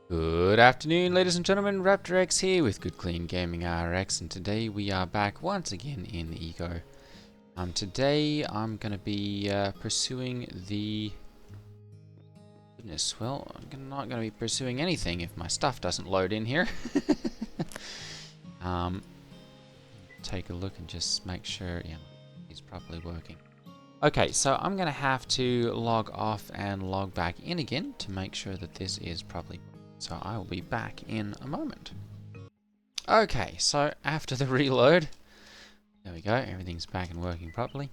Good afternoon, ladies and gentlemen. Raptor X here with Good Clean Gaming RX, and today we are back once again in Eco. Today I'm going to be pursuing the... Goodness, well, I'm not going to be pursuing anything if my stuff doesn't load in here. Take a look and just make sure, yeah, it's properly working. Okay, so I'm going to have to log off and log back in again to make sure that this is properly working. So I will be back in a moment. Okay, so after the reload, there we go, everything's back and working properly.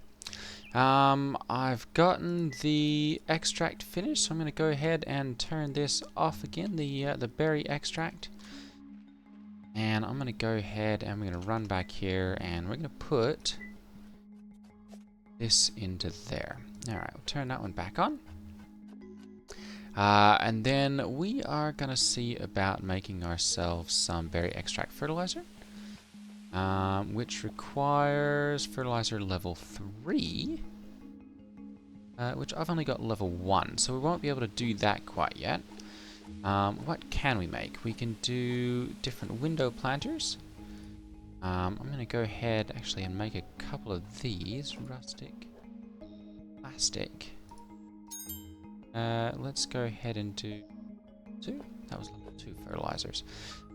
I've gotten the extract finished, so I'm going to go ahead and turn this off again, the berry extract. And I'm going to go ahead and we're going to run back here and we're going to put this into there. Alright, we'll turn that one back on. And then we are going to see about making ourselves some berry extract fertilizer, which requires fertilizer level 3, which I've only got level 1, so we won't be able to do that quite yet. What can we make? We can do different window planters. I'm going to go ahead actually and make a couple of these, rustic, plastic. Let's go ahead and do 2. That was level 2 fertilizers.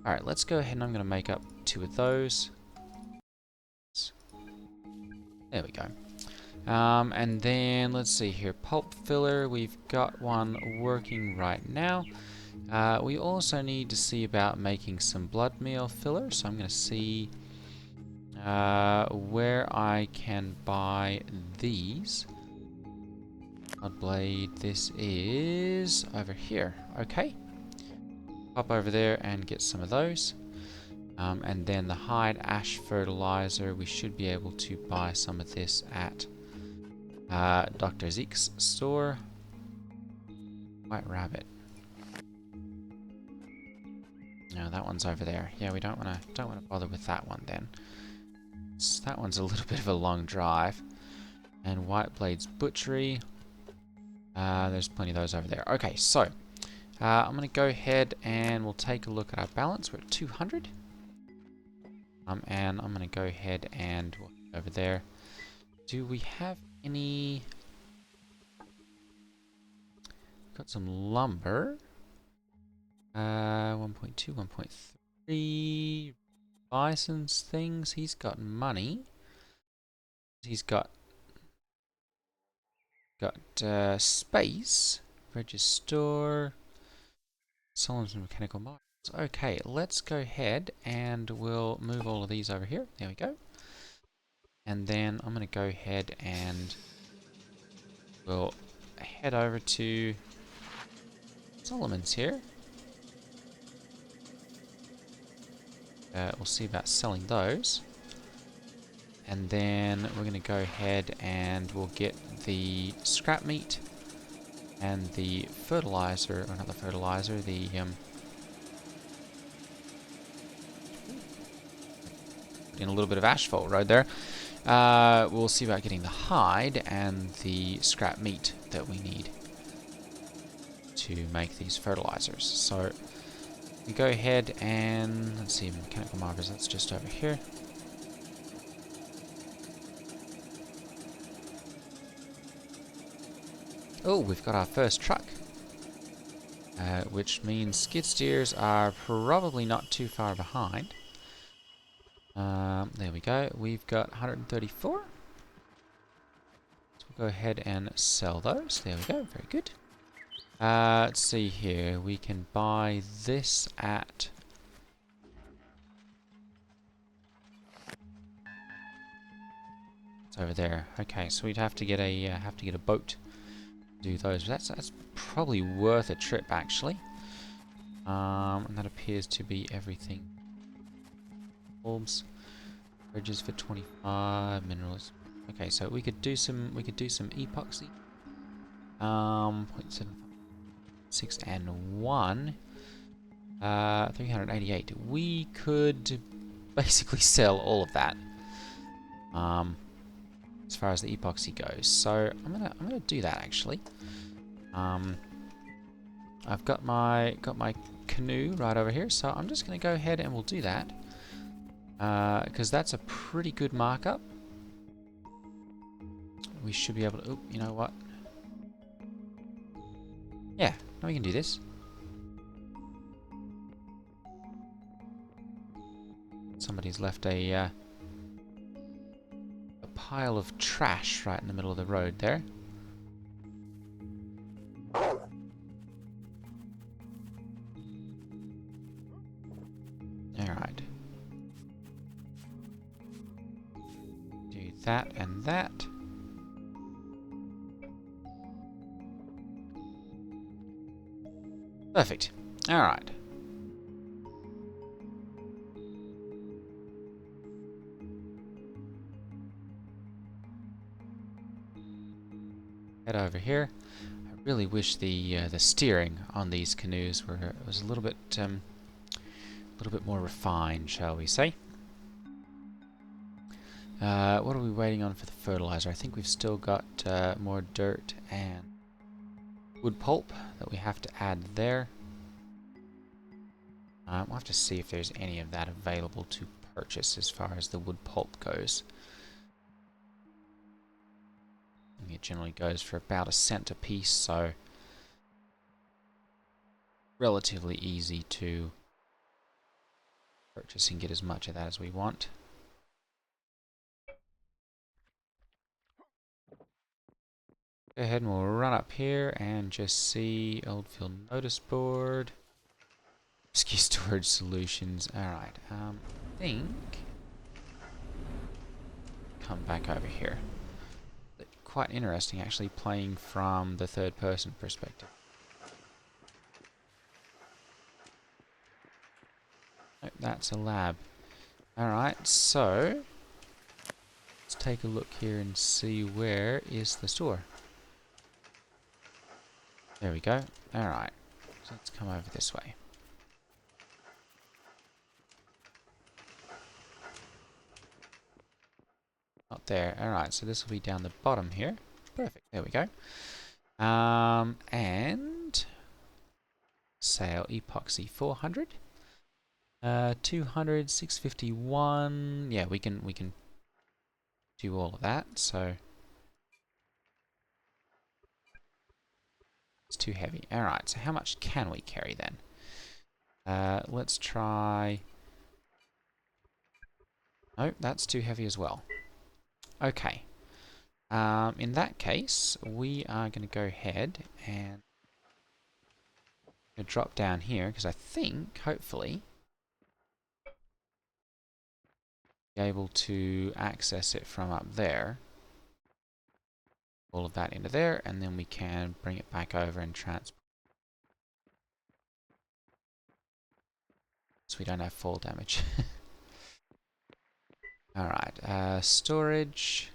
Alright, let's go ahead and I'm going to make up 2 of those. There we go. And then, let's see here, pulp filler, we've got one working right now. We also need to see about making some blood meal filler, so I'm going to see where I can buy these. Blood blade, this is over here. Okay. Pop over there and get some of those. And then the hide ash fertilizer, we should be able to buy some of this at Dr. Zeke's store. White rabbit. No, that one's over there. Yeah, we don't want to bother with that one then. That one's a little bit of a long drive. And White Blade's butchery. There's plenty of those over there. Okay, so I'm going to go ahead and we'll take a look at our balance. We're at 200. And I'm going to go ahead and walk over there. Do we have any... Got some lumber. 1.2, 1.3. Bison's things. He's got money. He's got space, register, Solomons and mechanical marks. Okay, let's go ahead and we'll move all of these over here. There we go. And then I'm going to go ahead and we'll head over to Solomon's here. We'll see about selling those. And then we're going to go ahead and we'll get the scrap meat and the fertilizer, or not the fertilizer, the in a little bit of asphalt road there. We'll see about getting the hide and the scrap meat that we need to make these fertilizers. So we go ahead and let's see, mechanical markers, that's just over here. Oh, we've got our first truck, which means skid steers are probably not too far behind. There we go. We've got 134. So we'll go ahead and sell those. There we go. Very good. Let's see here. We can buy this at... It's over there. Okay, so we'd have to get a boat to do those. That's probably worth a trip actually. And that appears to be everything. Bulbs, bridges for 25 minerals. Okay, so we could do some epoxy. 0.76 and 1. 388. We could basically sell all of that. As far as the epoxy goes. So I'm gonna do that actually. I've got my canoe right over here, so I'm just going to go ahead and we'll do that. Because that's a pretty good markup. We should be able to... Oh, you know what? Yeah, no, we can do this. Somebody's left a pile of trash right in the middle of the road there. Alright. Do that and that. Perfect. Alright. Head over here. I really wish the steering on these canoes was a little bit more refined, shall we say? What are we waiting on for the fertilizer? I think we've still got more dirt and wood pulp that we have to add there. We'll have to see if there's any of that available to purchase as far as the wood pulp goes. It generally goes for about $0.01 a piece, so relatively easy to purchase and get as much of that as we want. Go ahead and we'll run up here and just see old field notice board. Ski storage solutions. Alright, I think... Come back over here. Quite interesting actually playing from the third person perspective. Nope, that's a lab. Alright, so let's take a look here and see where is the store. There we go. Alright, so let's come over this way. Not there. Alright, so this will be down the bottom here. Perfect. There we go. And sale epoxy 400. 200, 651. Yeah, we can do all of that. So it's too heavy. Alright, so how much can we carry then? Let's try... Nope, that's too heavy as well. Okay. In that case, we are going to go ahead and drop down here, because I think, hopefully, be able to access it from up there. All of that into there, and then we can bring it back over and transport. So we don't have fall damage. Alright, storage.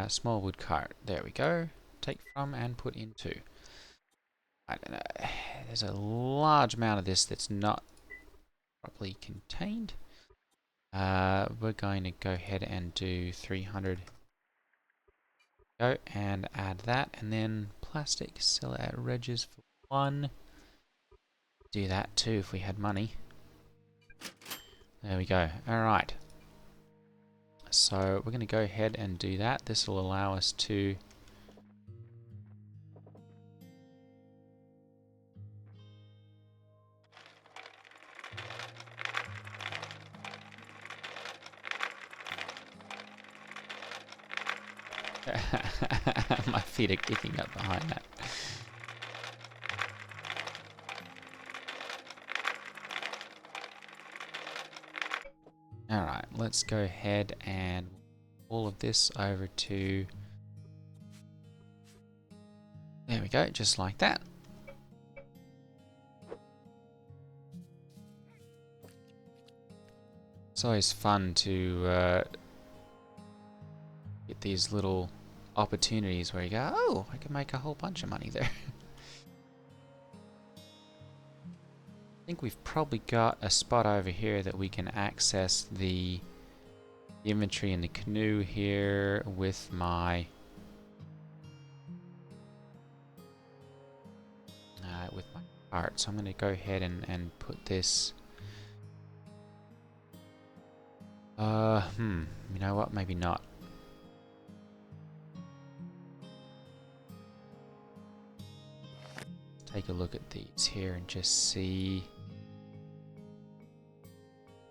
Small wood cart. There we go. Take from and put into. I don't know. There's a large amount of this that's not properly contained. We're going to go ahead and do 300. Go and add that, and then plastic. Sell it at Regis for 1. Do that too if we had money. There we go. Alright. So we're going to go ahead and do that. This will allow us to my feet are kicking up behind that. Alright, let's go ahead and all of this over to... There we go, just like that. It's always fun to get these little opportunities where you go, oh, I can make a whole bunch of money there. I think we've probably got a spot over here that we can access the inventory in the canoe here with my with my cart. So I'm going to go ahead and put this. You know what? Maybe not. Take a look at these here and just see.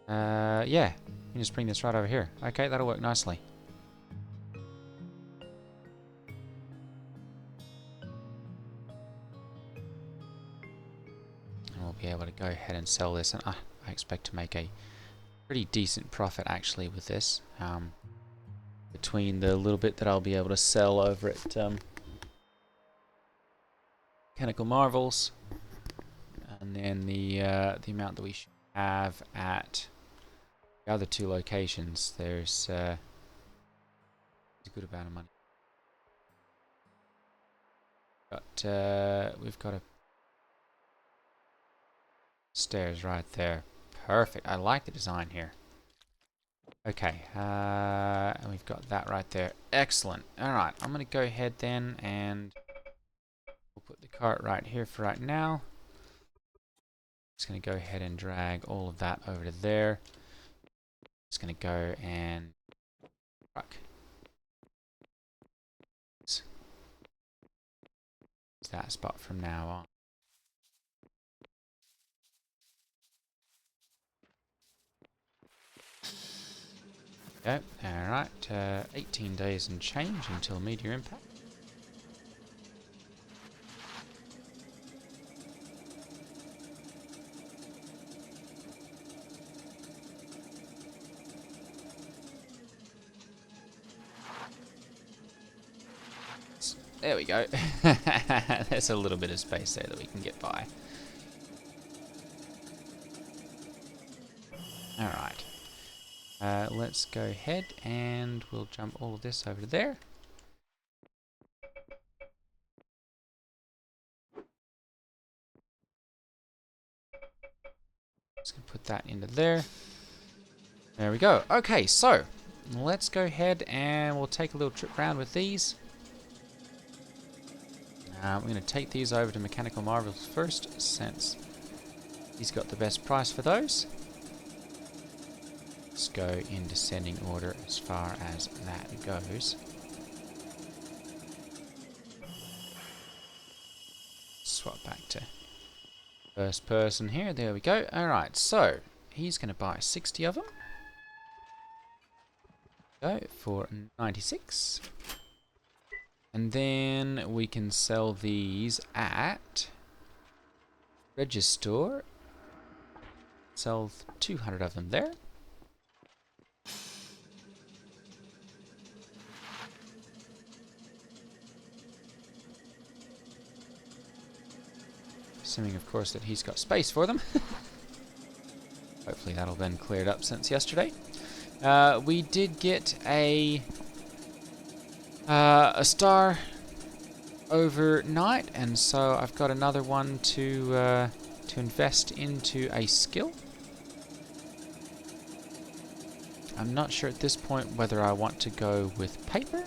Yeah, you can just bring this right over here. Okay, that'll work nicely. And we'll be able to go ahead and sell this, and I expect to make a pretty decent profit actually with this. Between the little bit that I'll be able to sell over at Mechanical Marvels, and then the amount that we should have at the other two locations, there's a good amount of money. We've got a stairs right there. Perfect. I like the design here. Okay, and we've got that right there. Excellent. All right, I'm going to go ahead then and we'll put the cart right here for right now. Just going to go ahead and drag all of that over to there. Just going to go and truck. Use that spot from now on. Okay, alright, 18 days and change until meteor impact. There we go. There's a little bit of space there that we can get by. Alright. Let's go ahead and we'll jump all of this over to there. Just gonna put that into there. There we go. Okay, so let's go ahead and we'll take a little trip around with these. We're going to take these over to Mechanical Marvels first, since he's got the best price for those. Let's go in descending order as far as that goes. Swap back to first person here. There we go. Alright, so he's going to buy 60 of them. Go for 96. And then we can sell these at Register. Sell 200 of them there. Assuming, of course, that he's got space for them. Hopefully that'll been cleared up since yesterday. We did get a star overnight, and so I've got another one to invest into a skill. I'm not sure at this point whether I want to go with paper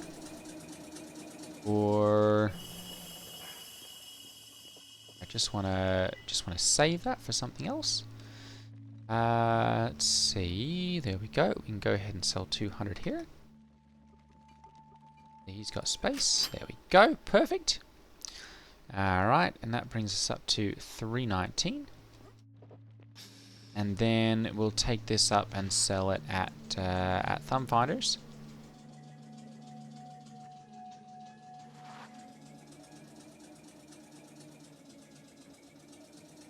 or I just want to save that for something else. Let's see. There we go. We can go ahead and sell 200 here. He's got space. There we go. Perfect. Alright, and that brings us up to 319. And then we'll take this up and sell it at Thumb Finders.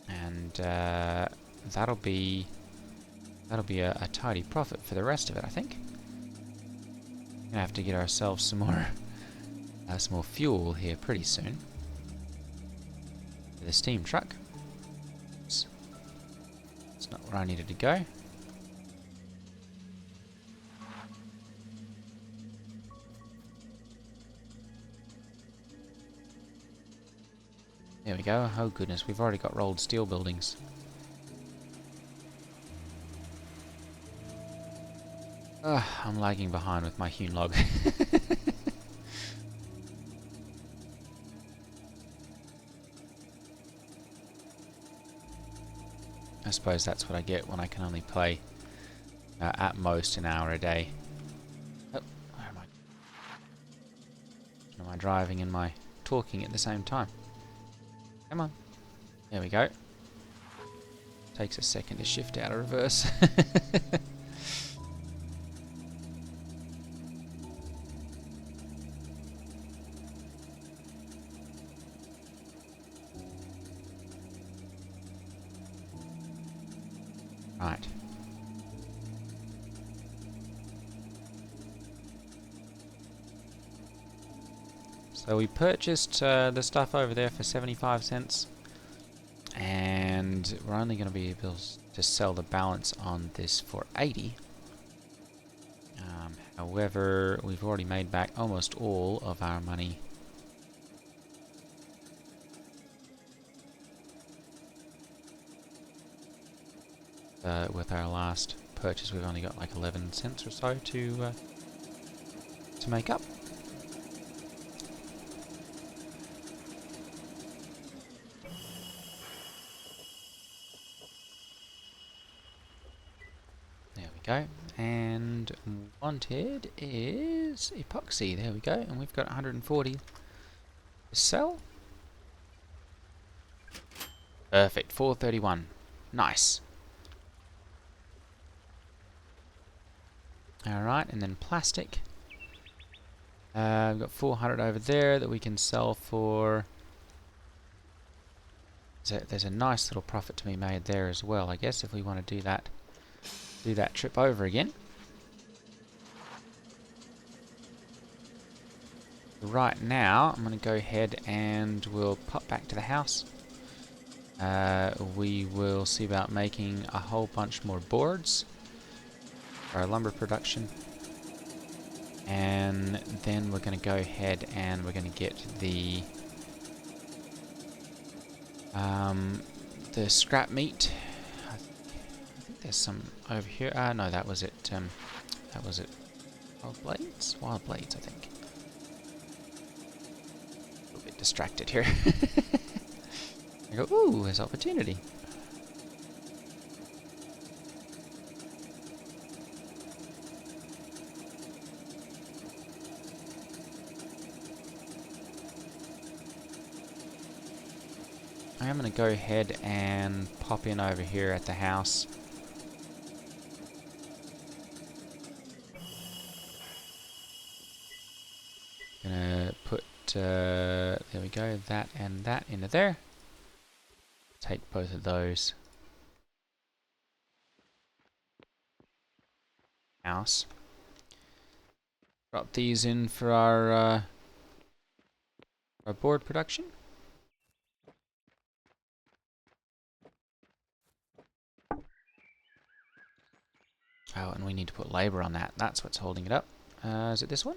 And that'll be a tidy profit for the rest of it, I think. Gonna have to get ourselves some more fuel here pretty soon. For the steam truck. It's not where I needed to go. There we go. Oh goodness, we've already got rolled steel buildings. I'm lagging behind with my hewn log. I suppose that's what I get when I can only play at most an hour a day. Oh, where am I driving and my talking at the same time? Come on. There we go. Takes a second to shift out of reverse. Right. So we purchased the stuff over there for 75 cents. And we're only going to be able to sell the balance on this for 80. However, we've already made back almost all of our money. With our last purchase, we've only got like 11 cents or so to make up. There we go. And wanted is epoxy. There we go. And we've got 140 to sell. Perfect. 431. Nice. Alright, and then plastic. We've got 400 over there that we can sell for. There's a nice little profit to be made there as well, I guess, if we want to do that trip over again. Right now, I'm going to go ahead and we'll pop back to the house. We will see about making a whole bunch more boards for our lumber production. And then we're going to go ahead and we're going to get the scrap meat. I think there's some over here. No, that was it. That was it. Wild blades? Wild blades, I think. A little bit distracted here. I go, ooh, there's opportunity. I'm going to go ahead and pop in over here at the house. Gonna put, there we go, that and that into there. Take both of those. House. Drop these in for our board production. Oh, and we need to put labor on that. That's what's holding it up. Is it this one?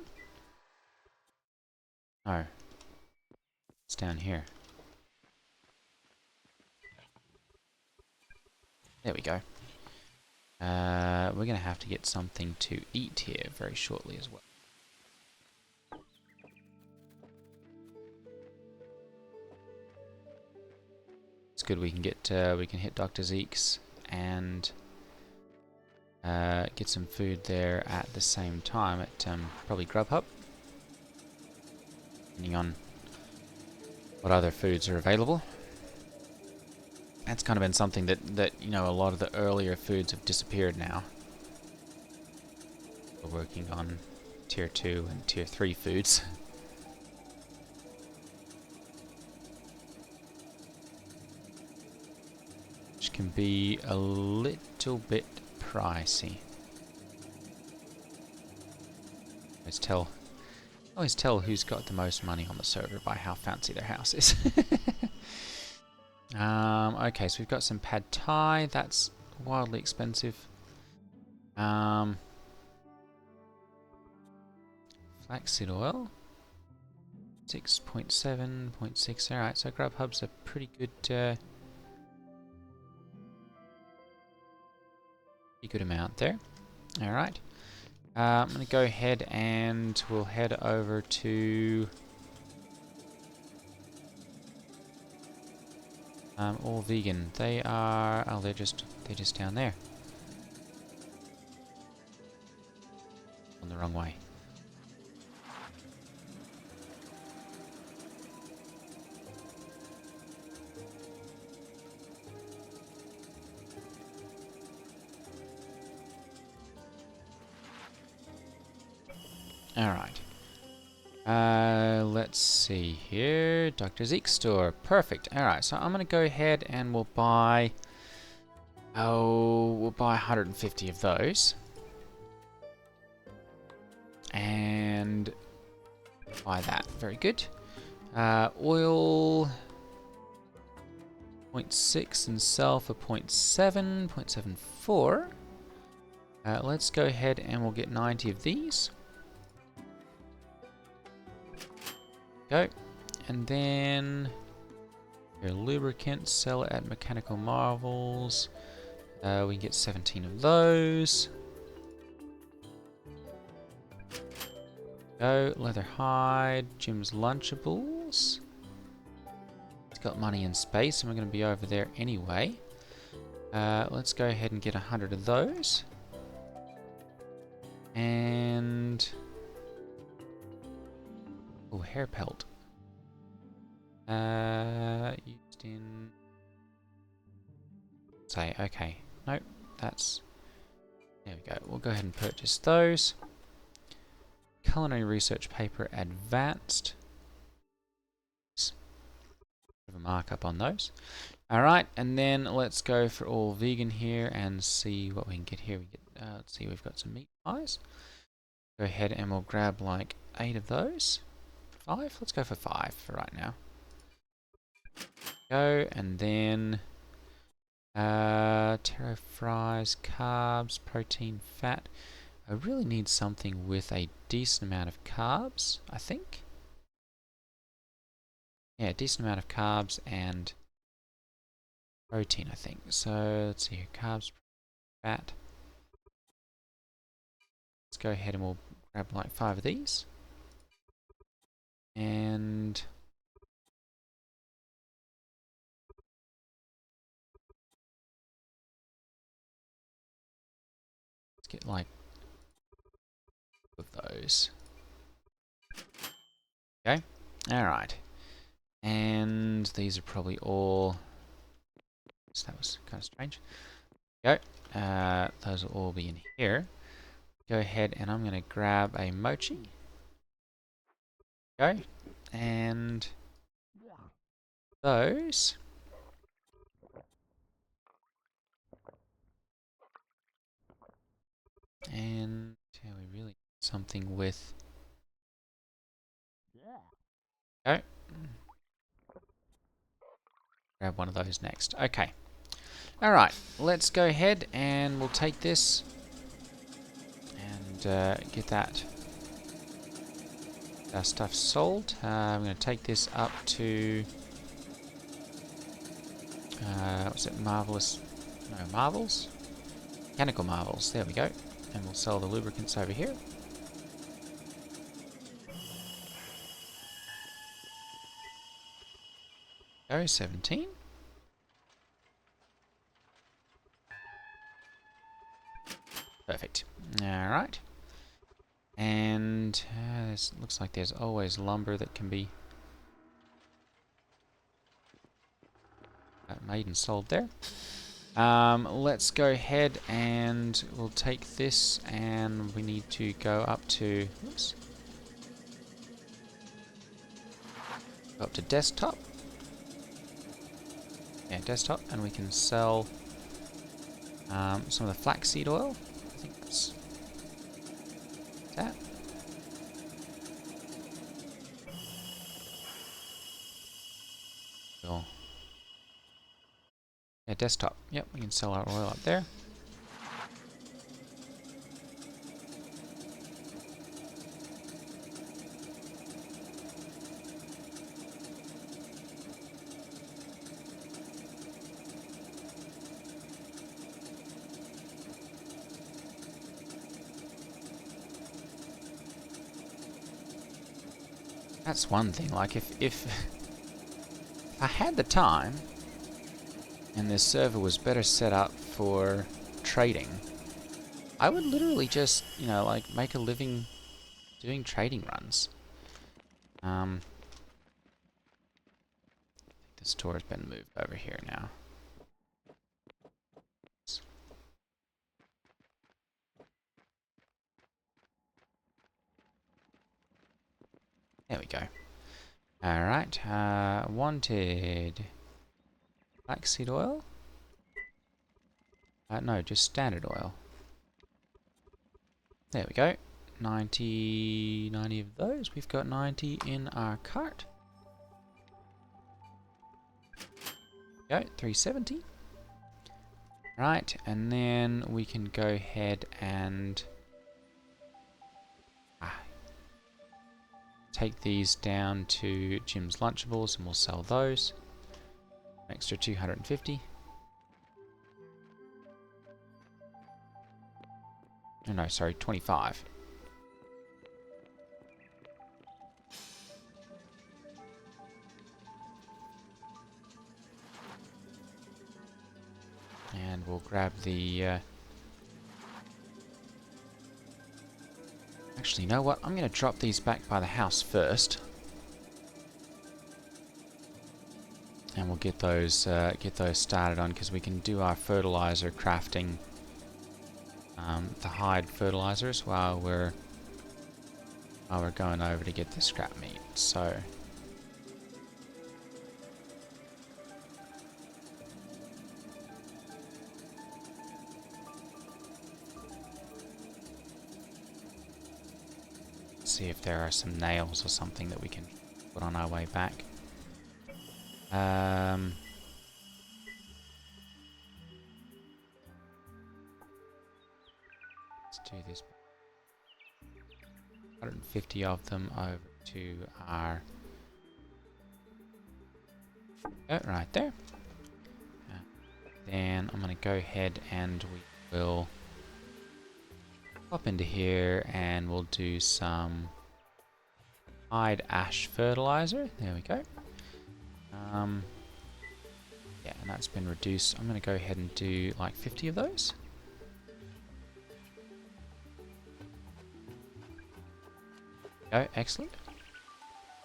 Oh. It's down here. There we go. We're going to have to get something to eat here very shortly as well. It's good we can hit Dr. Zeke's and get some food there at the same time at probably Grubhub, depending on what other foods are available. That's kind of been something that you know, a lot of the earlier foods have disappeared now. We're working on tier 2 and tier 3 foods. Which can be a little bit pricey. Always tell who's got the most money on the server by how fancy their house is. Okay, so we've got some pad thai. That's wildly expensive. Flaxseed oil. 6.7, 0.6. Alright, so Grubhub's a pretty good amount there. Alright. I'm going to go ahead and we'll head over to All vegan. They are... Oh, they're just down there. On the wrong way. Alright. Let's see here. Dr. Zeke's store. Perfect. Alright, so I'm going to go ahead and we'll buy... Oh, we'll buy 150 of those. And buy that. Very good. Oil... 0.6 and sell for 0.7, 0.74. Let's go ahead and we'll get 90 of these. Go. And then your lubricant, sell it at Mechanical Marvels. We can get 17 of those. Go. Leather hide, Jim's Lunchables. It's got money in space and we're going to be over there anyway. Let's go ahead and get 100 of those. And... oh, hair pelt. Used in... say, okay. Nope, that's... there we go. We'll go ahead and purchase those. Culinary research paper advanced. Bit of a markup on those. Alright, and then let's go for all vegan here and see what we can get here. We get, let's see, we've got some meat pies. Go ahead and we'll grab like 8 of those. 5? Let's go for 5 for right now. Go, and then taro fries, carbs, protein, fat. I really need something with a decent amount of carbs, I think. Yeah, decent amount of carbs and protein, I think. So let's see here, carbs, fat. Let's go ahead and we'll grab like 5 of these. And let's get like of those. Okay, alright. And these are probably all... so that was kind of strange. Go. Those will all be in here. Go ahead and I'm going to grab a mochi. Go. And those. And yeah, we really need something with... go. Grab one of those next. Okay. Alright, let's go ahead and we'll take this and get that stuff sold. I'm going to take this up to... what's it? Marvelous... no, Marvels? Mechanical Marvels. There we go. And we'll sell the lubricants over here. Go, 17. Perfect. Alright. And this looks like there's always lumber that can be made and sold there. Let's go ahead and we'll take this and we need to go up to... oops. Go up to desktop. Yeah, desktop, and we can sell some of the flaxseed oil. I think that's that. Cool. Yeah, desktop. Yep, we can sell our oil up there. That's one thing, like if I had the time, and this server was better set up for trading, I would literally just, you know, like make a living doing trading runs. I think the store has been moved over here now. There we go. Alright, wanted flaxseed oil? No, just standard oil. There we go. 90 of those. We've got 90 in our cart. Go, 370. Right, and then we can go ahead and take these down to Jim's Lunchables and we'll sell those. Extra 250. Oh, no, sorry, 25. And we'll grab the... Actually, you know what? I'm going to drop these back by the house first. And we'll get those started on, because we can do our fertilizer crafting, the hide fertilizers, while we're going over to get the scrap meat. So... see if there are some nails or something that we can put on our way back. Let's do this. 150 of them over to our... Oh, right there. Then I'm going to go ahead and we will pop into here and we'll do some hide ash fertilizer. There we go. Yeah, and that's been reduced. I'm going to go ahead and do like 50 of those. Go, excellent.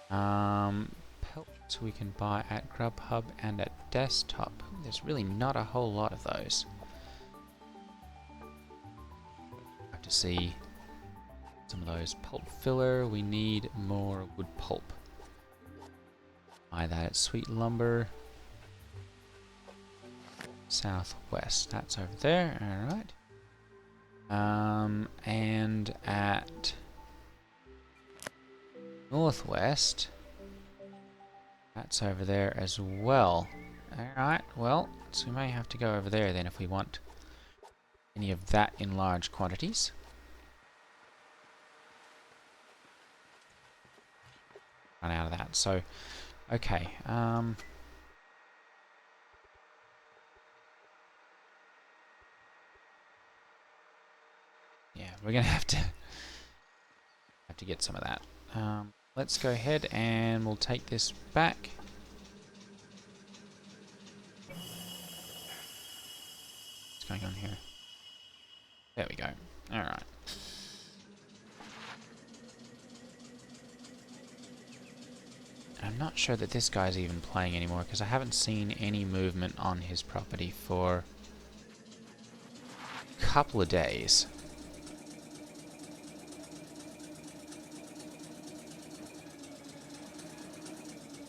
Pelts we can buy at Grubhub and at Desktop. There's really not a whole lot of those. Have to see some of those pulp filler. We need more wood pulp. Buy that at Sweet Lumber. Southwest. That's over there. Alright. And at Northwest. That's over there as well. Alright, well, so we may have to go over there then if we want any of that in large quantities. Run out of that. So, okay. Yeah, we're gonna have to get some of that. Let's go ahead and we'll take this back. What's going on here? There we go. Alright. I'm not sure that this guy's even playing anymore because I haven't seen any movement on his property for a couple of days.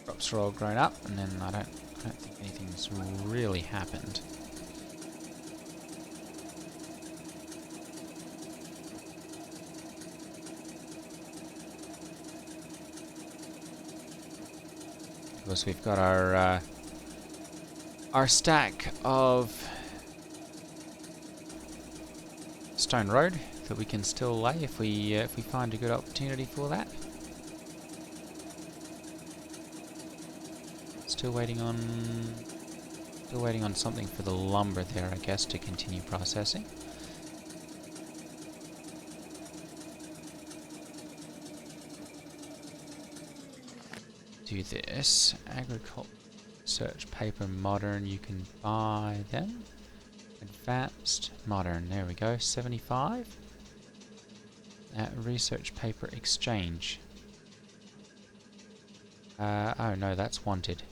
Crops are all grown up, and then I don't think anything's really happened. Of course, we've got our stack of stone road that we can still lay if we find a good opportunity for that. Still waiting on something for the lumber there, I guess, to continue processing. Do this agriculture Research paper modern, you can buy them. Advanced modern, there we go, 75. Research paper exchange. Oh no, that's wanted.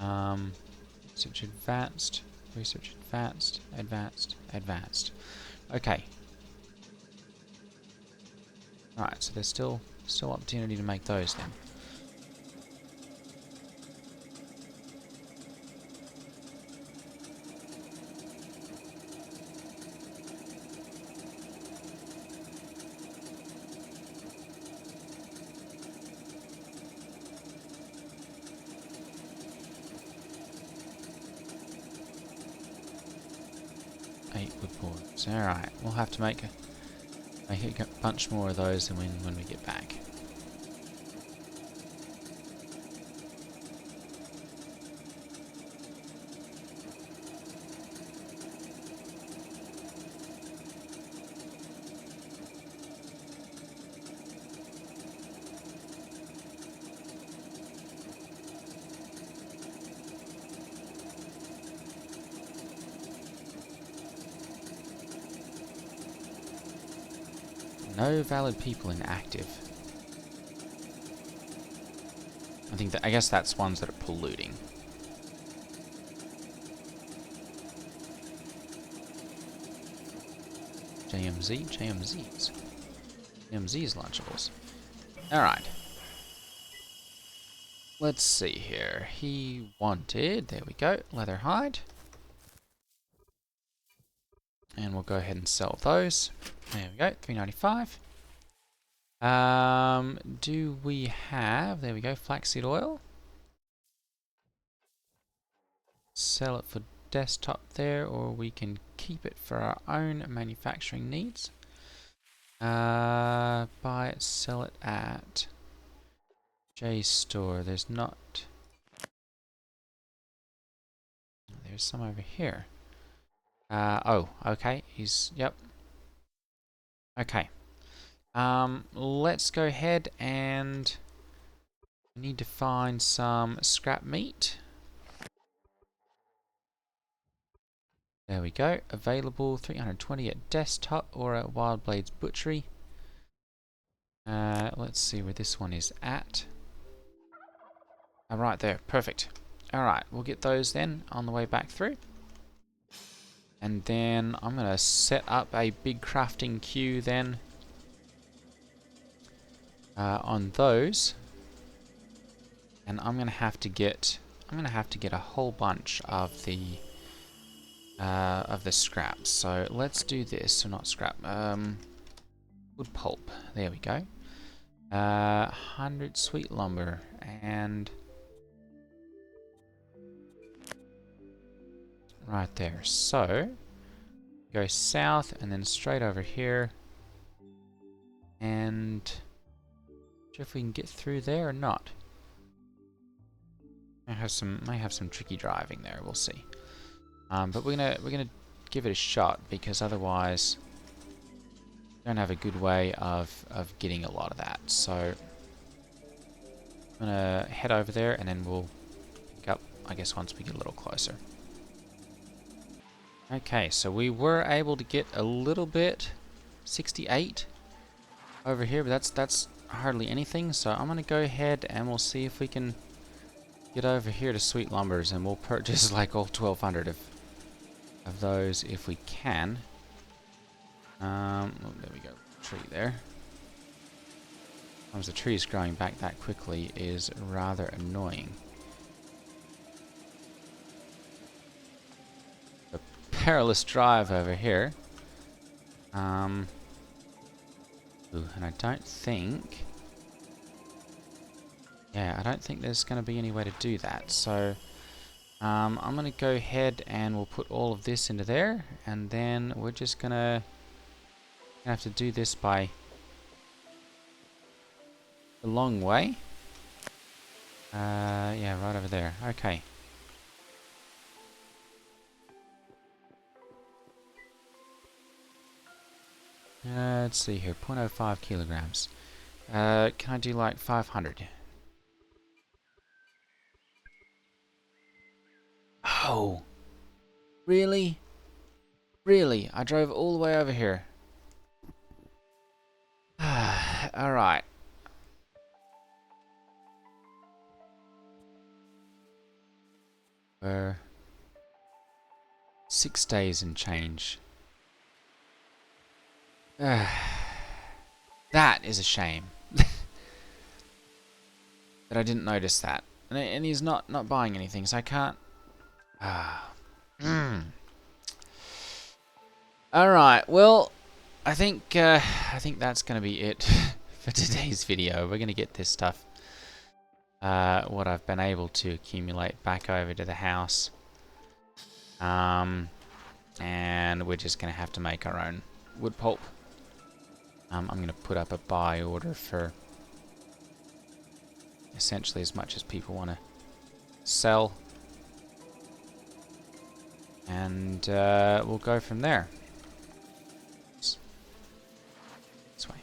Research advanced, research advanced, advanced, advanced. Okay. Alright, so there's still opportunity to make those then. Wood boards. Alright, we'll have to make a bunch more of those than when we get back. No valid people inactive. I guess that's ones that are polluting. JMZs Lunchables. Alright. Let's see here. He wanted, there we go, leather hide. And we'll go ahead and sell those. There we go, $3.95. Do we have, there we go, flaxseed oil. Sell it for desktop there, or we can keep it for our own manufacturing needs. Buy it, sell it at JStore. There's not. There's some over here. Oh, okay. Yep. Okay. Let's go ahead and we need to find some scrap meat. There we go. Available 320 at desktop or at Wild Blades Butchery. Let's see where this one is at. Oh, right there. Perfect. Alright, we'll get those then on the way back through. And then I'm going to set up a big crafting queue then on those. And I'm going to have to get a whole bunch of the scraps. So let's do this. So not scrap. Wood pulp. There we go. 100 sweet lumber and right there. So go south and then straight over here. And not sure if we can get through there or not. May have some tricky driving there. We'll see. But we're gonna give it a shot because otherwise we don't have a good way of getting a lot of that. So I'm gonna head over there and then we'll pick up, I guess, once we get a little closer. Okay, so we were able to get a little bit, 68 over here, but that's hardly anything. So I'm gonna go ahead and we'll see if we can get over here to Sweet Lumbers, and we'll purchase like all 1,200 of those if we can. Oh, there we go, tree there. Sometimes the trees growing back that quickly is rather annoying. A perilous drive over here. Ooh, and I don't think there's going to be any way to do that. So I'm going to go ahead and we'll put all of this into there, and then we're just going to have to do this by a long way. Yeah, right over there. Okay. Let's see here, 0.05 kilograms. Can I do like 500? No. Really? Really? I drove all the way over here. Alright. We're 6 days and change. That is a shame. That I didn't notice that. And he's not buying anything, so I can't... Alright, well, I think that's going to be it for today's video. We're going to get this stuff, what I've been able to accumulate, back over to the house. And we're just going to have to make our own wood pulp. I'm going to put up a buy order for essentially as much as people want to sell. And we'll go from there. This way.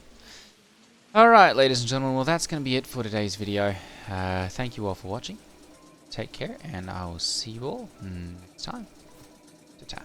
Alright, ladies and gentlemen, well, that's going to be it for today's video. Thank you all for watching. Take care, and I will see you all next time. Ta-ta.